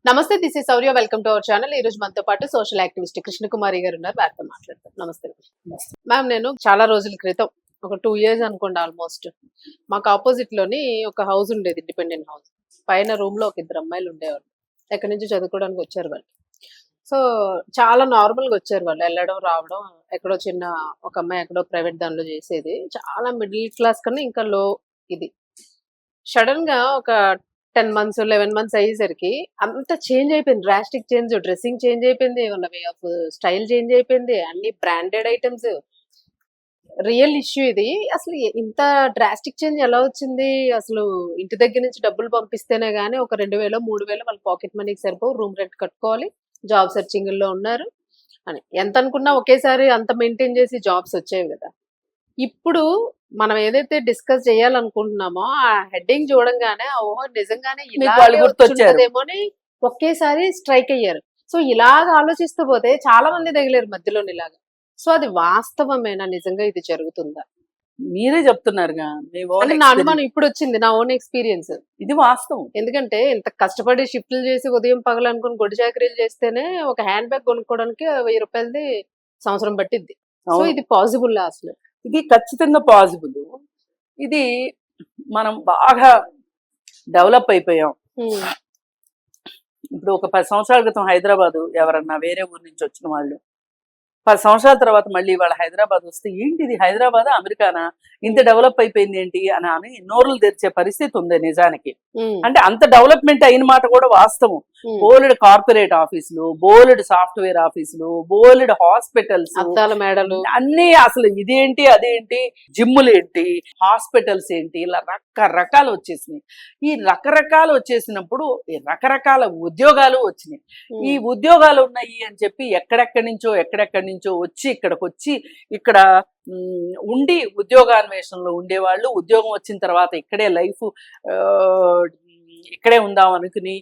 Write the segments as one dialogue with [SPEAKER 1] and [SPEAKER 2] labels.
[SPEAKER 1] నమస్తే, this is Sourya. Welcome to our channel. ఈ రోజు మనతో పాటు సోషల్ యాక్టివిస్ట్ కృష్ణకుమారి గారు ఉన్నారు. వారితో మాట్లాడతాం. నమస్తే మ్యామ్. నేను చాలా రోజుల క్రితం, ఒక 2 years అనుకోండి ఆల్మోస్ట్, మాకు ఆపోజిట్ లోని ఒక హౌస్ ఉండేది, ఇండిపెండెంట్ హౌస్. పైన రూమ్ లో ఒక 2 అమ్మాయిలు ఉండేవాళ్ళు. ఎక్కడి నుంచి చదువుకోవడానికి వచ్చారు వాళ్ళు. సో చాలా నార్మల్ గా వచ్చారు వాళ్ళు, వెళ్ళడం రావడం. ఎక్కడో చిన్న ఒక అమ్మాయి ఎక్కడో ప్రైవేట్ దానిలో చేసేది. చాలా మిడిల్ క్లాస్ కన్నా ఇంకా లో. ఇది సడన్ గా ఒక 10 months 11 months అయ్యేసరికి అంత చేంజ్ అయిపోయింది. Drastic change. డ్రెస్సింగ్ చేంజ్ అయిపోయింది, వాళ్ళ వే ఆఫ్ స్టైల్ చేంజ్ అయిపోయింది, అన్ని బ్రాండెడ్ ఐటమ్స్. రియల్ ఇష్యూ ఇది. అసలు ఇంత డ్రాస్టిక్ చేంజ్ ఎలా వచ్చింది? అసలు ఇంటి దగ్గర నుంచి డబ్బులు పంపిస్తేనే గానీ ఒక 2000 3000 వాళ్ళ పాకెట్ మనీకి సరిపోవు. రూమ్ రెంట్ కట్టుకోవాలి, జాబ్ సెర్చింగ్ లో ఉన్నారు అని ఎంత అనుకున్నా ఒకేసారి అంత మెయింటైన్ చేసి జాబ్స్ వచ్చేవి కదా. ఇప్పుడు మనం ఏదైతే డిస్కస్ చేయాలనుకుంటున్నామో ఆ హెడ్డింగ్ చూడంగానే ఓహో నిజంగానే ఇలాగే వచ్చుంటదేమో అని ఒకేసారి స్ట్రైక్ అయ్యారు. సో ఇలాగ ఆలోచిస్తూ పోతే చాలా మంది తగిలేరు మధ్యలోని ఇలాగా. సో అది వాస్తవమేనా? నిజంగా ఇది జరుగుతుందా?
[SPEAKER 2] మీరే చెప్తున్నారుగా,
[SPEAKER 1] అంటే నా అనుమానం ఇప్పుడు వచ్చింది, నా ఓన్ ఎక్స్పీరియన్స్.
[SPEAKER 2] ఇది వాస్తవం.
[SPEAKER 1] ఎందుకంటే ఇంత కష్టపడి షిఫ్ట్లు చేసి ఉదయం పగలు అనుకుని గొడ్డు చాకరీలు చేస్తేనే ఒక హ్యాండ్ బ్యాగ్ కొనుక్కోవడానికి 1000 రూపాయలది సంవత్సరం పట్టిద్ది. సో ఇది పాసిబుల్? అసలు
[SPEAKER 2] ఇది ఖచ్చితంగా పాసిబుల్. ఇది మనం బాగా డెవలప్ అయిపోయాం. ఇప్పుడు ఒక 10 సంవత్సరాల క్రితం హైదరాబాద్ ఎవరన్నా వేరే ఊరు నుంచి వచ్చిన వాళ్ళు 10 సంవత్సరాల తర్వాత మళ్ళీ వాళ్ళ హైదరాబాద్ వస్తే ఏంటిది హైదరాబాద్ అమెరికానా, ఇంత డెవలప్ అయిపోయింది ఏంటి అని నోరులు తెరిచే పరిస్థితి ఉంది నిజానికి. అంటే అంత డెవలప్మెంట్ అయిన మాట కూడా వాస్తవం. బోలెడ్ కార్పొరేట్ ఆఫీసులు, బోలెడ్ సాఫ్ట్వేర్ ఆఫీసులు, బోలెడ్ హాస్పిటల్స్,
[SPEAKER 1] అద్దాల మేడలు,
[SPEAKER 2] అన్ని. అసలు ఇదేంటి అదేంటి, జిమ్ములు ఏంటి, హాస్పిటల్స్ ఏంటి, ఇలా రకరకాలు వచ్చేసినాయి. ఈ రకరకాలు వచ్చేసినప్పుడు ఈ రకరకాల ఉద్యోగాలు వచ్చినాయి. ఈ ఉద్యోగాలు ఉన్నాయి అని చెప్పి ఎక్కడెక్కడి నుంచో వచ్చి ఇక్కడికి వచ్చి ఇక్కడ ఉండి ఉద్యోగాన్వేషణలో ఉండేవాళ్ళు, ఉద్యోగం వచ్చిన తర్వాత ఇక్కడే లైఫ్ ఇక్కడే ఉందాం అనుకుని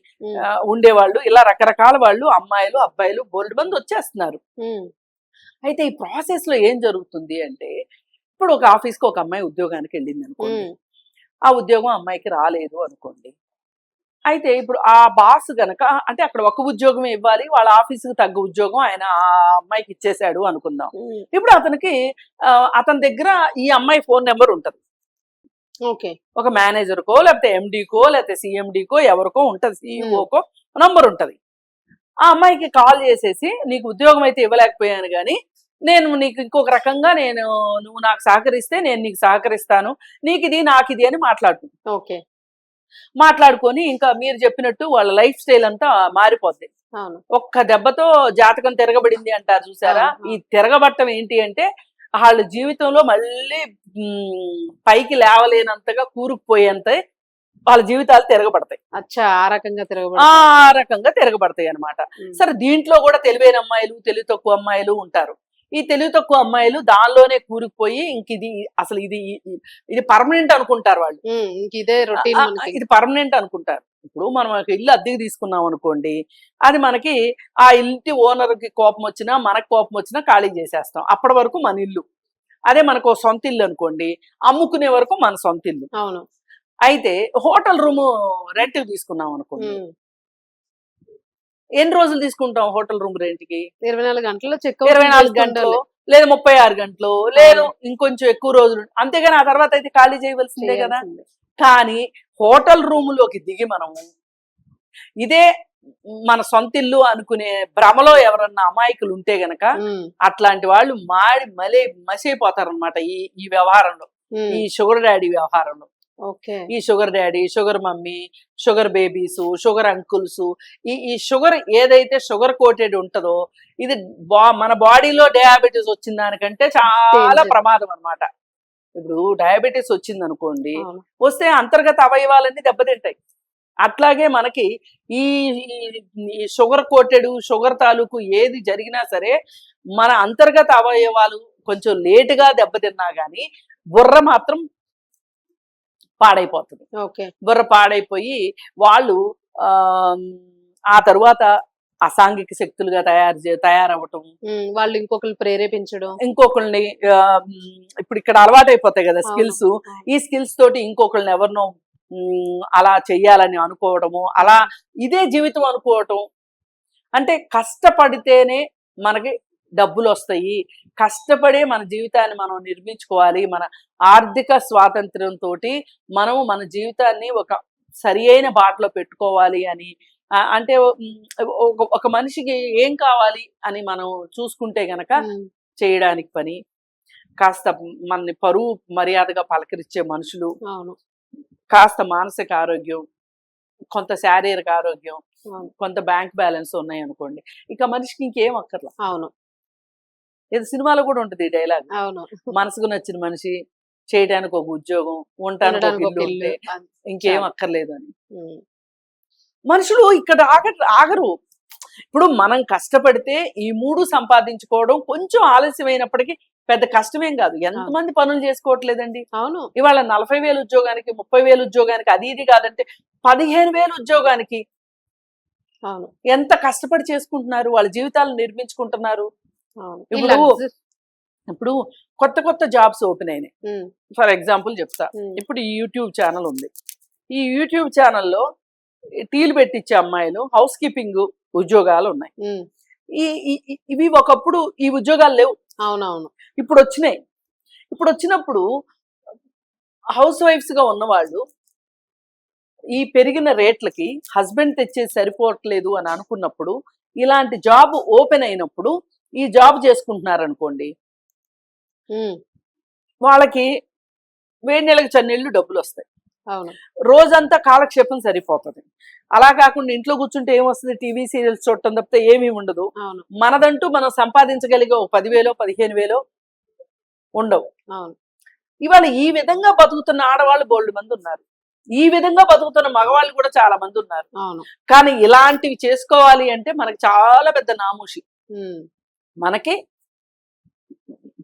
[SPEAKER 2] ఉండేవాళ్ళు, ఇలా రకరకాల వాళ్ళు, అమ్మాయిలు అబ్బాయిలు బోల్డ్ మంది వచ్చేస్తున్నారు. అయితే ఈ ప్రాసెస్ లో ఏం జరుగుతుంది అంటే, ఇప్పుడు ఒక ఆఫీస్కి ఒక అమ్మాయి ఉద్యోగానికి వెళ్ళింది అనుకోండి, ఆ ఉద్యోగం అమ్మాయికి రాలేదు అనుకోండి. అయితే ఇప్పుడు ఆ బాస్ గనక, అంటే అక్కడ ఒక ఉద్యోగం ఇవ్వాలి, వాళ్ళ ఆఫీసుకు తగ్గ ఉద్యోగం ఆయన ఆ అమ్మాయికి ఇచ్చేసాడు అనుకుందాం. ఇప్పుడు అతని దగ్గర ఈ అమ్మాయి ఫోన్ నెంబర్ ఉంటది.
[SPEAKER 1] ఓకే,
[SPEAKER 2] ఒక మేనేజర్కో లేకపోతే ఎండీకో లేకపోతే సిఎండీకో ఎవరికో ఉంటది, సిఇఓకో నంబర్ ఉంటది. ఆ అమ్మాయికి కాల్ చేసేసి, నీకు ఉద్యోగం అయితే ఇవ్వలేకపోయాను కానీ నేను నీకు ఇంకొక రకంగా నువ్వు నాకు సహకరిస్తే నేను నీకు సహకరిస్తాను, నీకు ఇది నాకు ఇది అని మాట్లాడుకొని ఇంకా మీరు చెప్పినట్టు వాళ్ళ లైఫ్ స్టైల్ అంతా మారిపోద్ది. ఒక్క దెబ్బతో జాతకం తిరగబడింది అంటారు చూసారా. ఈ తిరగబట్టం ఏంటి అంటే, వాళ్ళ జీవితంలో మళ్ళీ పైకి లేవలేనంతగా కూరుకుపోయేంత వాళ్ళ జీవితాలు తిరగబడతాయి. ఆ రకంగా తిరగబడతాయి అనమాట. సరే, దీంట్లో కూడా తెలివైన అమ్మాయిలు, తెలివి తక్కువ అమ్మాయిలు ఉంటారు. ఈ తెలివి తక్కువ అమ్మాయిలు దానిలోనే కూరుకుపోయి ఇంక ఇది పర్మనెంట్ అనుకుంటారు వాళ్ళు. ఇది పర్మనెంట్ అనుకుంటారు. ఇప్పుడు మనం ఇల్లు అద్దెకి తీసుకున్నాం అనుకోండి, అది మనకి ఆ ఇంటి ఓనర్కి కోపం వచ్చినా మనకు కోపం వచ్చినా ఖాళీ చేసేస్తాం. అప్పటి వరకు మన ఇల్లు. అదే మనకు సొంత ఇల్లు అనుకోండి, అమ్ముకునే వరకు మన సొంత ఇల్లు. అయితే హోటల్ రూమ్ రెంట్ తీసుకున్నాం అనుకోండి, ఎన్ని రోజులు తీసుకుంటాం హోటల్ రూమ్ రెంట్కి?
[SPEAKER 1] 24 గంటలు,
[SPEAKER 2] 24 గంటలు లేదు 36 గంటలు లేదు ఇంకొంచెం ఎక్కువ రోజులు. అంతేగాని ఆ తర్వాత అయితే ఖాళీ చేయవలసిందే కదా. కానీ హోటల్ రూములోకి దిగి మనము ఇదే మన సొంత ఇల్లు అనుకునే భ్రమలో ఎవరన్నా అమాయకులు ఉంటే గనక అట్లాంటి వాళ్ళు మళ్ళీ మసైపోతారనమాట ఈ వ్యవహారంలో, ఈ షుగర్ డాడీ వ్యవహారంలో. ఈ sugar daddy, sugar mummy, sugar babies, sugar uncles, ఈ షుగర్ ఏదైతే షుగర్ కోటెడ్ ఉంటుందో ఇది మన బాడీలో డయాబెటీస్ వచ్చిన దానికంటే చాలా ప్రమాదం అన్నమాట. ఇప్పుడు డయాబెటీస్ వచ్చింది అనుకోండి, వస్తే అంతర్గత అవయవాలన్నీ దెబ్బతింటాయి. అట్లాగే మనకి ఈ షుగర్ కోటెడ్, షుగర్ తాలూకు ఏది జరిగినా సరే మన అంతర్గత అవయవాలు కొంచెం లేటుగా దెబ్బతిన్నా గానీ బుర్ర మాత్రం పాడైపోతుంది. బుర్ర పాడైపోయి వాళ్ళు ఆ తరువాత అసాంఘిక శక్తులుగా తయారవటం,
[SPEAKER 1] వాళ్ళు ఇంకొకరిని ప్రేరేపించడం,
[SPEAKER 2] ఇంకొకరిని ఇప్పుడు ఇక్కడ అలవాటు అయిపోతాయి కదా స్కిల్స్. ఈ స్కిల్స్ తోటి ఇంకొకరిని ఎవరినో అలా చెయ్యాలని అనుకోవడము, అలా ఇదే జీవితం అనుకోవటం. అంటే కష్టపడితేనే మనకి డబ్బులు వస్తాయి, కష్టపడే మన జీవితాన్ని మనం నిర్మించుకోవాలి, మన ఆర్థిక స్వాతంత్ర్యంతో మనము మన జీవితాన్ని ఒక సరి అయిన బాటలో పెట్టుకోవాలి అని. అంటే ఒక మనిషికి ఏం కావాలి అని మనం చూసుకుంటే గనక చేయడానికి పని, కాస్త మనని పరువు మర్యాదగా పలకరించే మనుషులు, కాస్త మానసిక ఆరోగ్యం, కొంత శారీరక ఆరోగ్యం, కొంత బ్యాంక్ బ్యాలెన్స్ ఉన్నాయి అనుకోండి, ఇక మనిషికి ఇంకేం అక్కర్లా.
[SPEAKER 1] అవును,
[SPEAKER 2] ఏదో సినిమాలో కూడా ఉంటుంది డైలాగ్,
[SPEAKER 1] అవును,
[SPEAKER 2] మనసుకు నచ్చిన మనిషి, చేయడానికి ఒక ఉద్యోగం, ఉండటానికి ఒక ఇల్లు ఉంటే ఇంకేం అక్కర్లేదు అని. మనుషులు ఇక్కడ ఆగరు. ఇప్పుడు మనం కష్టపడితే ఈ 3 సంపాదించుకోవడం కొంచెం ఆలస్యమైనప్పటికీ పెద్ద కష్టమేం కాదు. ఎంతమంది పనులు చేసుకోవట్లేదండి.
[SPEAKER 1] అవును,
[SPEAKER 2] ఇవాళ 40,000 ఉద్యోగానికి, 30,000 ఉద్యోగానికి, అది ఇది కాదంటే 15,000 ఉద్యోగానికి ఎంత కష్టపడి చేసుకుంటున్నారు, వాళ్ళ జీవితాలను నిర్మించుకుంటున్నారు. ఇప్పుడు కొత్త కొత్త జాబ్స్ ఓపెన్ అయినాయి. ఫర్ ఎగ్జాంపుల్ చెప్తా, ఇప్పుడు ఈ యూట్యూబ్ ఛానల్ ఉంది. ఈ యూట్యూబ్ ఛానల్లో టీలు పెట్టించే అమ్మాయిలు, హౌస్ కీపింగ్ ఉద్యోగాలు ఉన్నాయి. ఇవి ఒకప్పుడు ఈ ఉద్యోగాలు లేవు.
[SPEAKER 1] అవునవును,
[SPEAKER 2] ఇప్పుడు వచ్చినాయి. ఇప్పుడు వచ్చినప్పుడు హౌస్ వైఫ్స్ గా ఉన్నవాళ్ళు ఈ పెరిగిన రేట్లకి హస్బెండ్ తెచ్చేది సరిపోవట్లేదు అని అనుకున్నప్పుడు, ఇలాంటి జాబ్ ఓపెన్ అయినప్పుడు ఈ జాబ్ చేసుకుంటున్నారు అనుకోండి, వాళ్ళకి వేడి నెలకు చన్నీళ్ళు డబ్బులు వస్తాయి, రోజంతా కాలక్షేపం సరిపోతుంది. అలా కాకుండా ఇంట్లో కూర్చుంటే ఏమొస్తుంది, టీవీ సీరియల్స్ చూడటం తప్పితే ఏమీ ఉండదు. మనదంటూ మనం సంపాదించగలిగే 10,000 15,000 ఉండవు. ఇవాళ ఈ విధంగా బతుకుతున్న ఆడవాళ్ళు బోల్డ్ మంది ఉన్నారు, ఈ విధంగా బతుకుతున్న మగవాళ్ళు కూడా చాలా మంది ఉన్నారు. కానీ ఇలాంటివి చేసుకోవాలి అంటే మనకి చాలా పెద్ద నామూషి. మనకి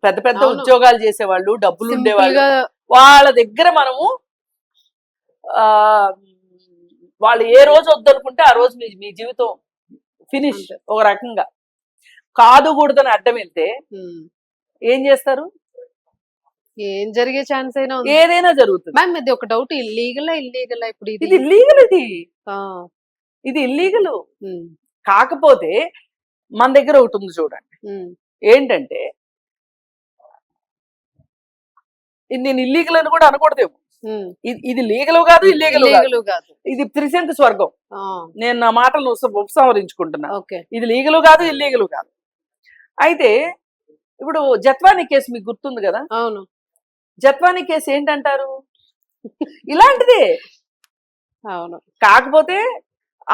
[SPEAKER 2] పెద్ద పెద్ద ఉద్యోగాలు చేసేవాళ్ళు, డబ్బులు ఉండేవాళ్ళు, వాళ్ళ దగ్గర మనము వాళ్ళు ఏ రోజు వద్దనుకుంటే ఆ రోజు మీ జీవితం ఫినిష్. ఒక రకంగా కాదుకూడదని అడ్డం వెళ్తే ఏం చేస్తారు,
[SPEAKER 1] ఏం జరిగే ఛాన్స్ అయినా
[SPEAKER 2] ఏదైనా జరుగుతుంది.
[SPEAKER 1] మ్యామ్ ఇది ఒక డౌట్, ఇల్లీగలా ఇల్లీగలా? ఇప్పుడు
[SPEAKER 2] ఇది ఇల్లీగల్, ఇది ఇల్లీగల్. కాకపోతే మన దగ్గర ఒకటి ఉంది చూడండి, ఏంటంటే ఇది నేను ఇల్లీగల్ అని కూడా అనకూడదేమో. ఇది లీగల్ కాదు, ఇల్లీగల్ కాదు, ఇది త్రిశంకు స్వర్గం. నేను నా మాటలను ఉపసంహరించుకుంటున్నా. ఇది లీగల్ కాదు, ఇల్లీగల్ కాదు. అయితే ఇప్పుడు జత్వానీ కేసు మీకు గుర్తుంది కదా.
[SPEAKER 1] అవును,
[SPEAKER 2] జత్వానీ కేసు ఏంటంటారు, ఇలాంటిదే.
[SPEAKER 1] అవును,
[SPEAKER 2] కాకపోతే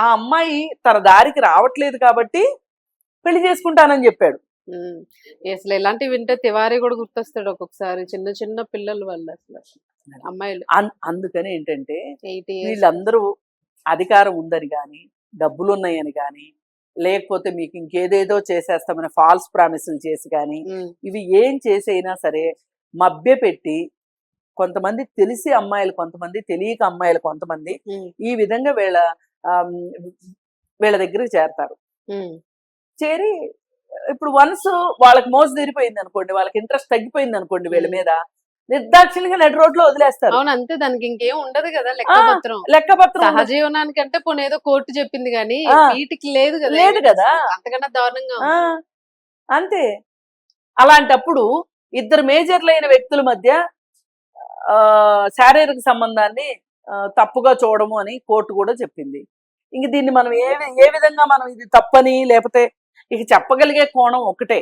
[SPEAKER 2] ఆ అమ్మాయి తన దారికి రావట్లేదు కాబట్టి పెళ్లి చేసుకుంటానని చెప్పాడు.
[SPEAKER 1] అసలు ఇలాంటివి వింటే తివారీ కూడా గుర్తొస్తాడు ఒక్కొక్కసారి, చిన్న చిన్న పిల్లల వల్ల అసలు అమ్మాయిలు.
[SPEAKER 2] అందుకని ఏంటంటే వీళ్ళందరూ అధికారం ఉందని కానీ, డబ్బులు ఉన్నాయని కానీ, లేకపోతే మీకు ఇంకేదేదో చేసేస్తామని ఫాల్స్ ప్రామిసులు చేసి కానీ, ఇవి ఏం చేసైనా సరే మభ్య పెట్టి, కొంతమంది తెలిసి అమ్మాయిలు, కొంతమంది తెలియక అమ్మాయిలు, కొంతమంది ఈ విధంగా వీళ్ళ దగ్గరికి చేరతారు. చేరి ఇప్పుడు వన్స్ వాళ్ళకి మోస తీరిపోయింది అనుకోండి, వాళ్ళకి ఇంట్రెస్ట్ తగ్గిపోయింది అనుకోండి వీళ్ళ మీద, నిర్దాక్షిణ్యంగా నడి రోడ్లో వదిలేస్తారు.
[SPEAKER 1] అవును, అంతే, దానికి ఇంకేం ఉండదు కదా.
[SPEAKER 2] లెక్కపత్రం
[SPEAKER 1] సహజీవనానికి అంటే పోనీ ఏదో కోర్టు చెప్పింది కానీ వీటికి లేదు కదా.
[SPEAKER 2] లేదు కదా,
[SPEAKER 1] అంతకన్నా దారుణంగా
[SPEAKER 2] అంతే. అలాంటప్పుడు ఇద్దరు మేజర్లైన వ్యక్తుల మధ్య శారీరక సంబంధాన్ని తప్పుగా చూడము అని కోర్టు కూడా చెప్పింది. ఇంక దీన్ని మనం ఏ విధంగా మనం ఇది తప్పని, లేకపోతే ఇక చెప్పగలిగే కోణం ఒకటే,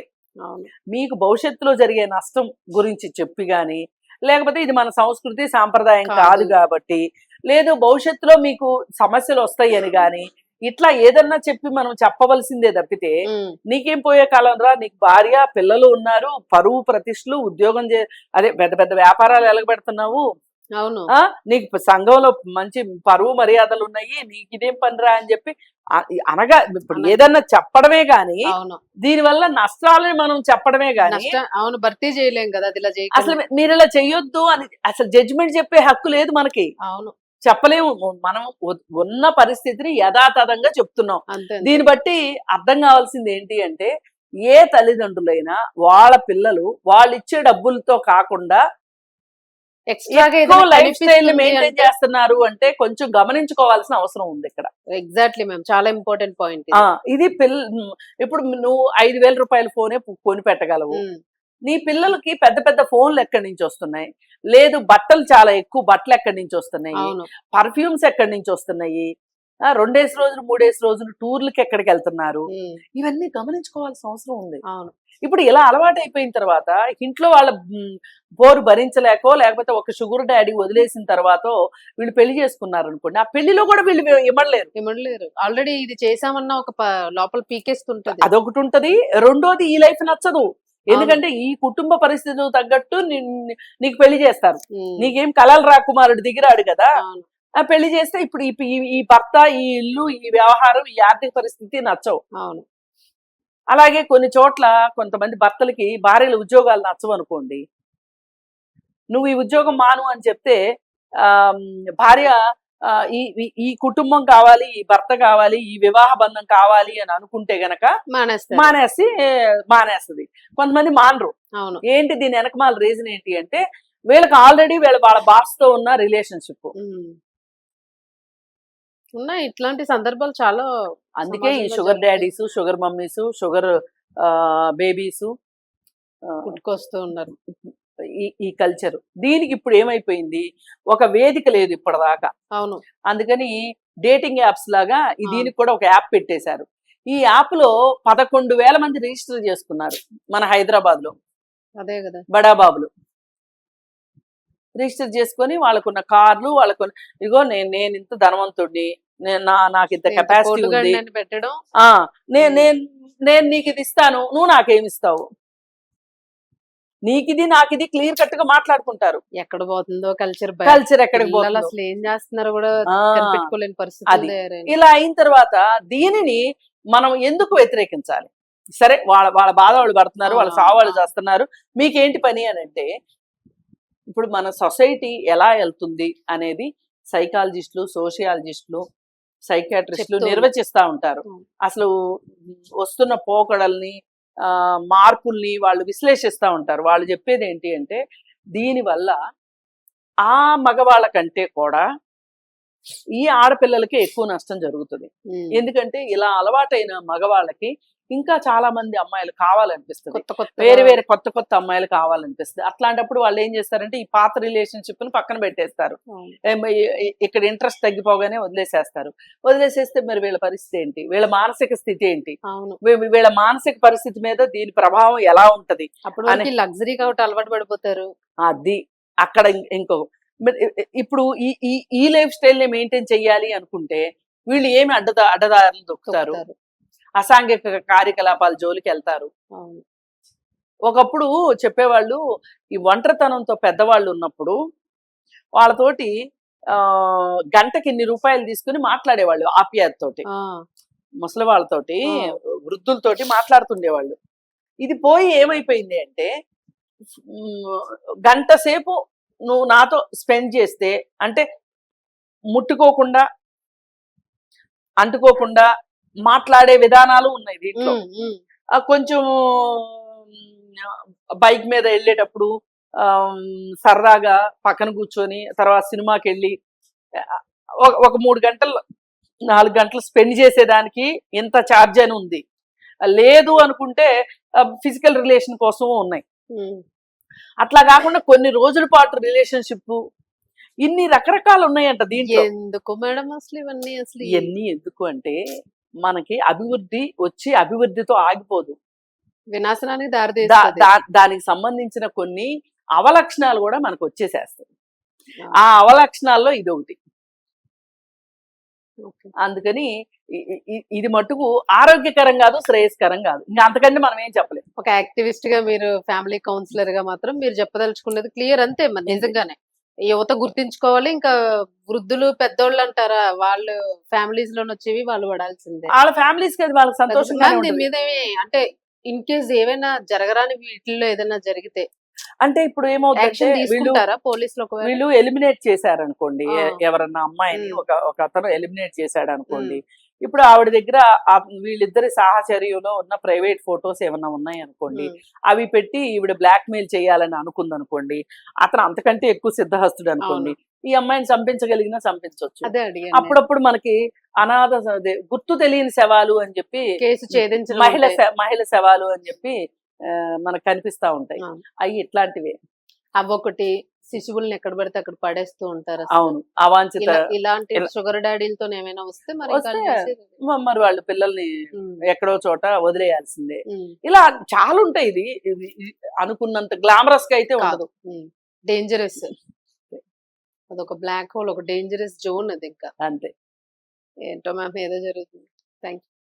[SPEAKER 2] మీకు భవిష్యత్తులో జరిగే నష్టం గురించి చెప్పి గాని, లేకపోతే ఇది మన సంస్కృతి సాంప్రదాయం కాదు కాబట్టి, లేదు భవిష్యత్తులో మీకు సమస్యలు వస్తాయి అని గాని, ఇట్లా ఏదన్నా చెప్పి మనం చెప్పవలసిందే తప్పితే, నీకేం పోయే కాలం రా, నీకు భార్య పిల్లలు ఉన్నారు, పరువు ప్రతిష్టలు, ఉద్యోగం అదే పెద్ద పెద్ద వ్యాపారాలు ఎలగబెడుతున్నావు,
[SPEAKER 1] అవును,
[SPEAKER 2] నీకు సంఘంలో మంచి పరువు మర్యాదలు ఉన్నాయి, నీకు ఇదేం పనిరా అని చెప్పి అనగా ఇప్పుడు ఏదన్నా చెప్పడమే గాని, దీనివల్ల నష్టాలని మనం చెప్పడమే గాని
[SPEAKER 1] అవును భర్తీ చేయలేం కదా.
[SPEAKER 2] అసలు మీరు ఇలా చెయ్యొద్దు అని అసలు జడ్జిమెంట్ చెప్పే హక్కు లేదు మనకి.
[SPEAKER 1] అవును,
[SPEAKER 2] చెప్పలేము. మనం ఉన్న పరిస్థితిని యథాతథంగా చెప్తున్నాం. దీన్ని బట్టి అర్థం కావాల్సింది ఏంటి అంటే, ఏ తల్లిదండ్రులైనా వాళ్ళ పిల్లలు వాళ్ళు ఇచ్చే డబ్బులతో కాకుండా
[SPEAKER 1] ఎక్స్ట్రాగా
[SPEAKER 2] లైఫ్ స్టైల్ మెయింటైన్ చేస్తున్నారు అంటే కొంచెం గమనించుకోవాల్సిన అవసరం ఉంది ఇక్కడ.
[SPEAKER 1] ఎగ్జాక్ట్లీ మ్యామ్, చాలా ఇంపార్టెంట్ పాయింట్.
[SPEAKER 2] ఇది ఇప్పుడు నువ్వు 5,000 రూపాయల ఫోనే కొని పెట్టగలవు. నీ పిల్లలకి పెద్ద పెద్ద ఫోన్లు ఎక్కడి నుంచి వస్తున్నాయి, లేదు బట్టలు చాలా ఎక్కువ బట్టలు ఎక్కడి నుంచి వస్తున్నాయి, పర్ఫ్యూమ్స్ ఎక్కడి నుంచి వస్తున్నాయి, 2 రోజులు 3 రోజులు టూర్లకి ఎక్కడికి వెళ్తున్నారు, ఇవన్నీ గమనించుకోవాల్సిన అవసరం ఉంది. ఇప్పుడు ఇలా అలవాటు అయిపోయిన తర్వాత ఇంట్లో వాళ్ళ బోరు భరించలేకో లేకపోతే ఒక షుగర్ డాడీ వదిలేసిన తర్వాత వీళ్ళు పెళ్లి చేసుకున్నారు అనుకోండి, ఆ పెళ్లిలో కూడా వీళ్ళు ఇమ్మడలేరు.
[SPEAKER 1] ఆల్రెడీ ఇది చేసామన్నా ఒక లోపల పీకేస్తుంటది,
[SPEAKER 2] అదొకటి ఉంటది. రెండోది ఈ లైఫ్ నచ్చదు, ఎందుకంటే ఈ కుటుంబ పరిస్థితులు తగ్గట్టు నీకు పెళ్లి చేస్తారు. నీకేం కలల్ రాకుమారుడు దిగిరాడు కదా, పెళ్లి చేస్తే ఇప్పుడు ఈ భర్త, ఈ ఇల్లు, ఈ వ్యవహారం, ఈ ఆర్థిక పరిస్థితి నచ్చవు.
[SPEAKER 1] అవును.
[SPEAKER 2] అలాగే కొన్ని చోట్ల కొంతమంది భర్తలకి భార్యల ఉద్యోగాలు నచ్చవు అనుకోండి, నువ్వు ఈ ఉద్యోగం మాను అని చెప్తే భార్య ఈ కుటుంబం కావాలి, ఈ భర్త కావాలి, ఈ వివాహ బంధం కావాలి అని అనుకుంటే గనక మానేస్తుంది. కొంతమంది మానరు. ఏంటి దీని వెనకమాల రీజన్ ఏంటి అంటే వీళ్ళకి ఆల్రెడీ వాళ్ళ బాస్ తో ఉన్న రిలేషన్షిప్
[SPEAKER 1] ఉన్నాయి. ఇట్లాంటి సందర్భాలు చాలా.
[SPEAKER 2] అందుకే ఈ sugar daddies, sugar mommies, sugar babies
[SPEAKER 1] పుట్టుకొస్తూ ఉన్నారు.
[SPEAKER 2] ఈ కల్చర్ దీనికి ఇప్పుడు ఏమైపోయింది, ఒక వేదిక లేదు ఇప్పటిదాకా.
[SPEAKER 1] అవును.
[SPEAKER 2] అందుకని డేటింగ్ యాప్స్ లాగా దీనికి కూడా ఒక యాప్ పెట్టేశారు. ఈ యాప్ లో 11,000 మంది రిజిస్టర్ చేసుకున్నారు మన హైదరాబాద్ లో.
[SPEAKER 1] అదే కదా,
[SPEAKER 2] బడాబాబులు రిజిస్టర్ చేసుకొని వాళ్ళకున్న కార్లు, వాళ్ళకున్న ఇగో నేను ఇంత ధనవంతుడిని, నాకు ఇంత కెపాసిటీ ఉంది, నేను నీకు ఇది ఇస్తాను, నువ్వు నాకేమిస్తావు, నీకిది నాకిది క్లియర్ కట్ గా మాట్లాడుకుంటారు.
[SPEAKER 1] ఎక్కడ పోతుందో కల్చర్
[SPEAKER 2] ఎక్కడికి పోతుందో,
[SPEAKER 1] అసలు ఏం చేస్తున్నారో కూడా కనిపెట్టుకోలేని పరిస్థితి.
[SPEAKER 2] ఇలా అయిన తర్వాత దీనిని మనం ఎందుకు వ్యతిరేకించాలి? సరే, వాళ్ళ బాధ వాళ్ళు పడుతున్నారు, వాళ్ళ సావాళ్ళు చేస్తున్నారు, మీకేంటి పని అని అంటే, ఇప్పుడు మన సొసైటీ ఎలా వెళ్తుంది అనేది సైకాలజిస్టులు, సోషియాలజిస్టులు, సైకాట్రిస్టులు నిర్వచిస్తా ఉంటారు. అసలు వస్తున్న పోకడల్ని, మార్పుల్ని వాళ్ళు విశ్లేషిస్తూ ఉంటారు. వాళ్ళు చెప్పేది ఏంటి అంటే, దీనివల్ల ఆ మగవాళ్ళ కంటే కూడా ఈ ఆడపిల్లలకి ఎక్కువ నష్టం జరుగుతుంది. ఎందుకంటే ఇలా అలవాటైన మగవాళ్ళకి ఇంకా చాలా మంది అమ్మాయిలు కావాలనిపిస్తుంది, వేరే కొత్త అమ్మాయిలు కావాలనిపిస్తుంది. అట్లాంటప్పుడు వాళ్ళు ఏం చేస్తారంటే ఈ పాత రిలేషన్షిప్ ని పక్కన పెట్టేస్తారు, ఇక్కడ ఇంట్రెస్ట్ తగ్గిపోగానే వదిలేసేస్తే మరి వీళ్ళ పరిస్థితి ఏంటి, వీళ్ళ మానసిక స్థితి ఏంటి, వీళ్ళ మానసిక పరిస్థితి మీద దీని ప్రభావం ఎలా ఉంటది,
[SPEAKER 1] అప్పుడు లగ్జరీ కాబట్టి అలవాటు పడిపోతారు.
[SPEAKER 2] అది అక్కడ ఇంకో ఇప్పుడు ఈ లైఫ్ స్టైల్ ని మెయింటైన్ చెయ్యాలి అనుకుంటే వీళ్ళు ఏమి అడ్డదారులు దొక్కుతారు, అసాంఘిక కార్యకలాపాల జోలికి వెళ్తారు. ఒకప్పుడు చెప్పేవాళ్ళు, ఈ ఒంటరితనంతో పెద్దవాళ్ళు ఉన్నప్పుడు వాళ్ళతోటి గంటకి ఇన్ని రూపాయలు తీసుకుని మాట్లాడేవాళ్ళు ఆప్యాయతతోటి, ముసలి వాళ్ళతోటి, వృద్ధులతోటి మాట్లాడుతుండేవాళ్ళు. ఇది పోయి ఏమైపోయింది అంటే, గంట సేపు నువ్వు నాతో స్పెండ్ చేస్తే, అంటే ముట్టుకోకుండా అంటుకోకుండా మాట్లాడే విధానాలు ఉన్నాయి దీంట్లో. కొంచెం బైక్ మీద వెళ్ళేటప్పుడు సరదాగా పక్కన కూర్చొని తర్వాత సినిమాకి వెళ్ళి ఒక 3 గంటలు 4 గంటలు స్పెండ్ చేసేదానికి ఇంత ఛార్జ్ అని ఉంది. లేదు అనుకుంటే ఫిజికల్ రిలేషన్ కోసం ఉన్నాయి. అట్లా కాకుండా కొన్ని రోజుల పాటు రిలేషన్షిప్, ఇన్ని రకరకాలు ఉన్నాయంట దీంట్లో.
[SPEAKER 1] ఎందుకు మేడం అసలు
[SPEAKER 2] ఇవన్నీ ఎందుకు అంటే, మనకి అభివృద్ధి వచ్చి అభివృద్ధితో ఆగిపోదు,
[SPEAKER 1] వినాశనానికి
[SPEAKER 2] దానికి సంబంధించిన కొన్ని అవలక్షణాలు కూడా మనకు వచ్చేసేస్తాయి. ఆ అవలక్షణాల్లో ఇది ఒకటి. అందుకని ఇది మట్టుకు ఆరోగ్యకరం కాదు, శ్రేయస్కరం కాదు. ఇంకా అంతకంటే మనం ఏం చెప్పలేము.
[SPEAKER 1] ఒక యాక్టివిస్ట్ గా, మీరు ఫ్యామిలీ కౌన్సిలర్ గా మాత్రం మీరు చెప్పదలుచుకున్నది క్లియర్ అంతే. మరి నిజంగానే యువత గుర్తించుకోవాలి. ఇంకా వృద్ధులు పెద్దోళ్ళు అంటారా, వాళ్ళు ఫ్యామిలీస్ లోని వచ్చేవి వాళ్ళు పడాల్సిందే.
[SPEAKER 2] వాళ్ళ ఫ్యామిలీస్ కి వాళ్ళకి సంతోషంగా
[SPEAKER 1] దీని మీద అంటే ఇన్ కేస్ ఏమైనా జరగరాని వీటిల్లో ఏదైనా జరిగితే
[SPEAKER 2] అంటే ఇప్పుడు ఏమవుతుంటారా
[SPEAKER 1] పోలీసులు,
[SPEAKER 2] వీళ్ళు ఎలిమినేట్ చేశారనుకోండి, ఎవరన్నా అమ్మాయిని ఒక అతను ఎలిమినేట్ చేశాడు అనుకోండి, ఇప్పుడు ఆవిడ దగ్గర వీళ్ళిద్దరి సాహచర్యంలో ఉన్న ప్రైవేట్ ఫొటోస్ ఏమన్నా ఉన్నాయి అనుకోండి, అవి పెట్టి ఈవిడ బ్లాక్ మెయిల్ చేయాలని అనుకుందనుకోండి, అతను అంతకంటే ఎక్కువ సిద్ధహస్తుడు అనుకోండి, ఈ అమ్మాయిని చంపించగలిగినా చంపించవచ్చు.
[SPEAKER 1] అదే అడిగాను.
[SPEAKER 2] అప్పుడప్పుడు మనకి గుర్తు తెలియని శవాలు అని చెప్పి
[SPEAKER 1] కేసు ఛేదించడం
[SPEAKER 2] మహిళ శవాలు అని చెప్పి మనకు కనిపిస్తా ఉంటాయి. అవి ఇట్లాంటివే.
[SPEAKER 1] అవొకటి శిశువుల్ని ఎక్కడ పడితే అక్కడ పడేస్తూ ఉంటారు.
[SPEAKER 2] అవును, అవాంఛిత
[SPEAKER 1] ఇలాంటి షుగర్ డాడీలతో ఏమైనా వస్తే మరి
[SPEAKER 2] మరి వాళ్ళు పిల్లల్ని ఎక్కడో చోట వదిలేయాల్సిందే. ఇలా చాలా ఉంటాయి. ఇది అనుకున్నంత గ్లామరస్ గా అయితే ఉండదు.
[SPEAKER 1] డేంజరస్, అదొక బ్లాక్ హోల్, ఒక డేంజరస్ జోన్ అది. ఇంకా
[SPEAKER 2] అంతే.
[SPEAKER 1] ఏంటో మ్యామ్ ఏదో జరుగుతుంది. Thank you.